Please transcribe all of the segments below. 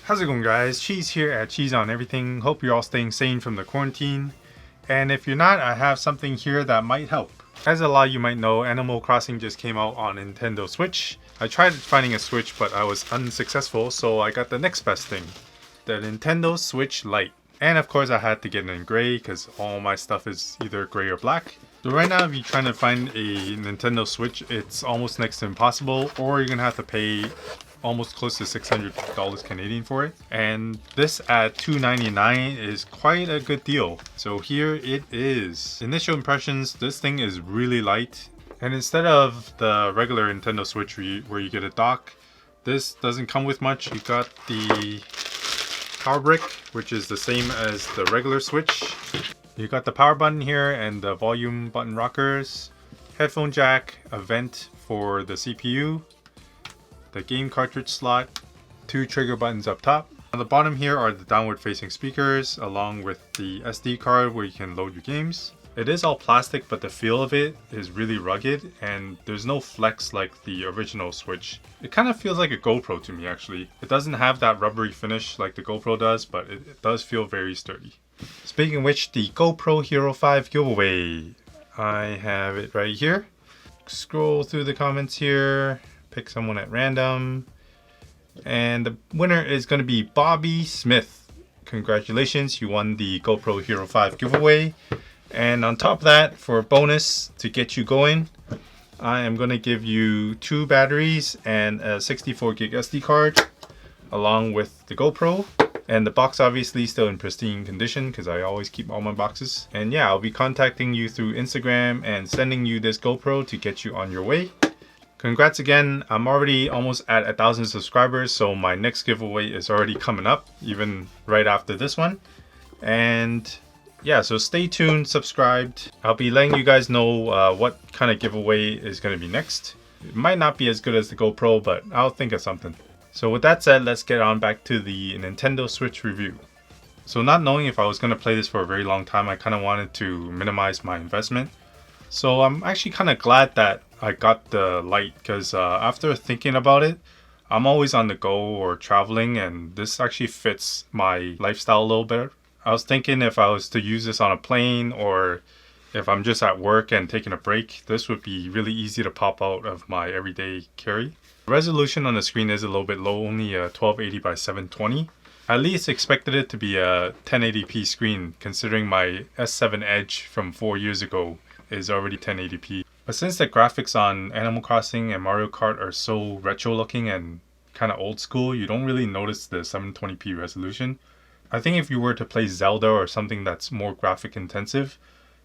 How's it going, guys? Cheese here at Cheese on Everything. Hope you're all staying sane from the quarantine. And if you're not, I have something here that might help. As a lot of you might know, Animal Crossing just came out on Nintendo Switch. I tried finding a Switch, but I was unsuccessful, so I got the next best thing. The Nintendo Switch Lite. And of course I had to get it in gray because all my stuff is either gray or black. So right now if you're trying to find a Nintendo Switch, it's almost next to impossible, or you're gonna have to pay almost close to $600 Canadian for it. And this at $299 is quite a good deal. So here it is. Initial impressions, this thing is really light. And instead of the regular Nintendo Switch where you get a dock, this doesn't come with much. You got the power brick, which is the same as the regular Switch. You got the power button here and the volume button rockers, headphone jack, a vent for the CPU, the game cartridge slot, 2 trigger buttons up top. On the bottom here are the downward facing speakers along with the SD card where you can load your games. It is all plastic, but the feel of it is really rugged and there's no flex like the original Switch. It kind of feels like a GoPro to me actually. It doesn't have that rubbery finish like the GoPro does, but it does feel very sturdy. Speaking of which, the GoPro Hero 5 giveaway. I have it right here. Scroll through the comments here. Pick someone at random, and the winner is going to be Bobby Smith. Congratulations, you won the GoPro Hero 5 giveaway. And on top of that, for a bonus to get you going, I am going to give you 2 batteries and a 64 gig SD card along with the GoPro. And the box obviously still in pristine condition because I always keep all my boxes. And yeah, I'll be contacting you through Instagram and sending you this GoPro to get you on your way. Congrats again. I'm already almost at 1,000 subscribers, so my next giveaway is already coming up, even right after this one. And yeah, so stay tuned, subscribed. I'll be letting you guys know what kind of giveaway is going to be next. It might not be as good as the GoPro, but I'll think of something. So with that said, let's get on back to the Nintendo Switch review. So not knowing if I was going to play this for a very long time, I kind of wanted to minimize my investment. So I'm actually kind of glad that I got the Lite because after thinking about it, I'm always on the go or traveling, and this actually fits my lifestyle a little bit. I was thinking if I was to use this on a plane or if I'm just at work and taking a break, this would be really easy to pop out of my everyday carry. The resolution on the screen is a little bit low, only 1280 by 720. I at least expected it to be a 1080p screen considering my S7 Edge from 4 years ago is already 1080p. But since the graphics on Animal Crossing and Mario Kart are so retro looking and kind of old school, you don't really notice the 720p resolution. I think if you were to play Zelda or something that's more graphic intensive,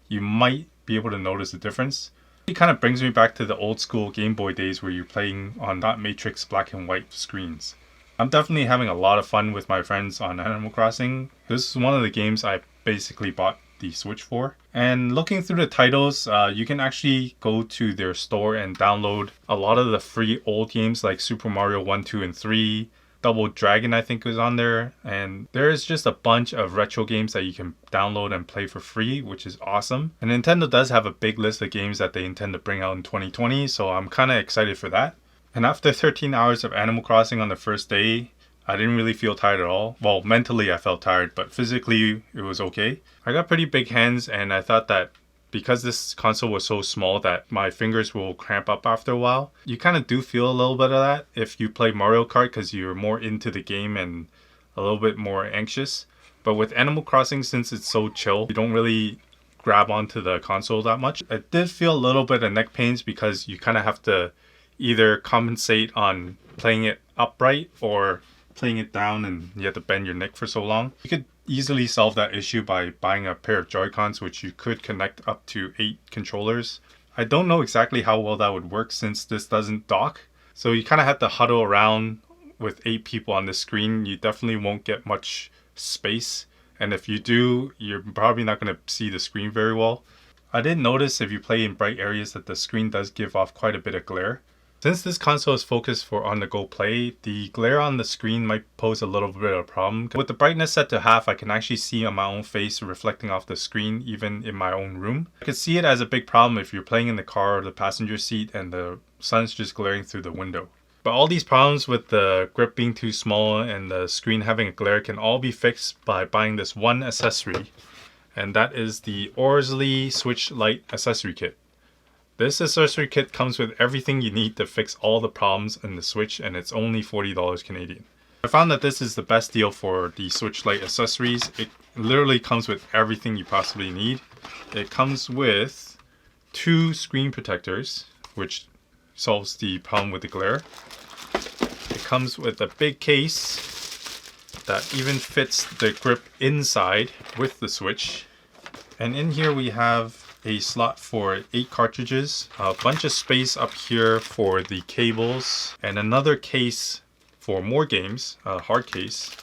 you might be able to notice the difference. It kind of brings me back to the old school Game Boy days where you're playing on dot matrix black and white screens. I'm definitely having a lot of fun with my friends on Animal Crossing. This is one of the games I basically bought the Switch for. And looking through the titles, you can actually go to their store and download a lot of the free old games like Super Mario 1, 2, and 3. Double Dragon I think was on there, and there's just a bunch of retro games that you can download and play for free, which is awesome. And Nintendo does have a big list of games that they intend to bring out in 2020, so I'm kind of excited for that. And after 13 hours of Animal Crossing on the first day, I didn't really feel tired at all. Well, mentally I felt tired, but physically it was okay. I got pretty big hands, and I thought that because this console was so small that my fingers will cramp up after a while. You kind of do feel a little bit of that if you play Mario Kart because you're more into the game and a little bit more anxious. But with Animal Crossing, since it's so chill, you don't really grab onto the console that much. I did feel a little bit of neck pains because you kind of have to either compensate on playing it upright or playing it down and you have to bend your neck for so long. You could easily solve that issue by buying a pair of Joy-Cons, which you could connect up to 8 controllers. I don't know exactly how well that would work since this doesn't dock. So you kind of have to huddle around with 8 people on the screen. You definitely won't get much space. And if you do, you're probably not going to see the screen very well. I did notice if you play in bright areas that the screen does give off quite a bit of glare. Since this console is focused for on-the-go play, the glare on the screen might pose a little bit of a problem. With the brightness set to half, I can actually see on my own face reflecting off the screen even in my own room. I could see it as a big problem if you're playing in the car or the passenger seat and the sun's just glaring through the window. But all these problems with the grip being too small and the screen having a glare can all be fixed by buying this one accessory. And that is the Orsley Switch Lite accessory kit. This accessory kit comes with everything you need to fix all the problems in the Switch, and it's only $40 Canadian. I found that this is the best deal for the Switch Lite accessories. It literally comes with everything you possibly need. It comes with 2 screen protectors, which solves the problem with the glare. It comes with a big case that even fits the grip inside with the Switch. And in here we have a slot for 8 cartridges, a bunch of space up here for the cables, and another case for more games, a hard case,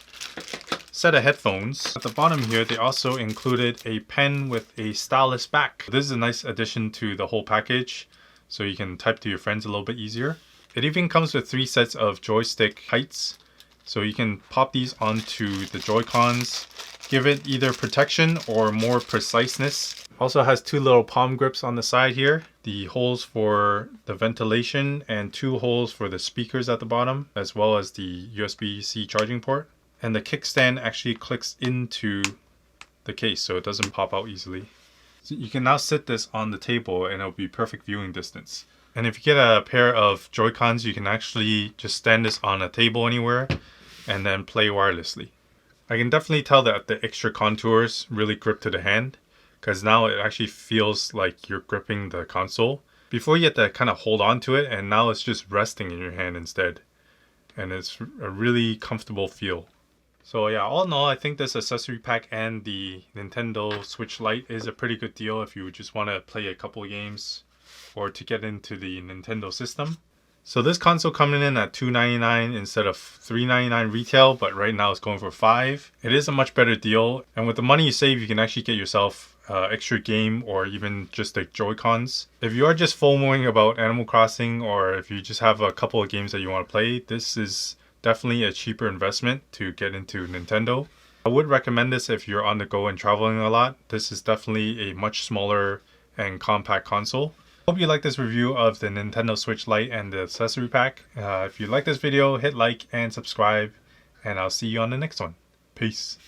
set of headphones. At the bottom here, they also included a pen with a stylus back. This is a nice addition to the whole package, so you can type to your friends a little bit easier. It even comes with 3 sets of joystick heights, so you can pop these onto the Joy-Cons, give it either protection or more preciseness. Also has 2 little palm grips on the side here, the holes for the ventilation and 2 holes for the speakers at the bottom, as well as the USB-C charging port. And the kickstand actually clicks into the case, so it doesn't pop out easily. So you can now sit this on the table and it'll be perfect viewing distance. And if you get a pair of Joy-Cons, you can actually just stand this on a table anywhere and then play wirelessly. I can definitely tell that the extra contours really grip to the hand, because now it actually feels like you're gripping the console. Before you had to kind of hold on to it, and now it's just resting in your hand instead. And it's a really comfortable feel. So yeah, all in all, I think this accessory pack and the Nintendo Switch Lite is a pretty good deal if you just want to play a couple of games or to get into the Nintendo system. So this console coming in at $299 instead of $399 retail, but right now it's going for $5. It is a much better deal, and with the money you save, you can actually get yourself extra game or even just the Joy-Cons. If you are just FOMOing about Animal Crossing, or if you just have a couple of games that you want to play, this is definitely a cheaper investment to get into Nintendo. I would recommend this if you're on the go and traveling a lot. This is definitely a much smaller and compact console. Hope you like this review of the Nintendo Switch Lite and the accessory pack. If you like this video, hit like and subscribe, and I'll see you on the next one. Peace.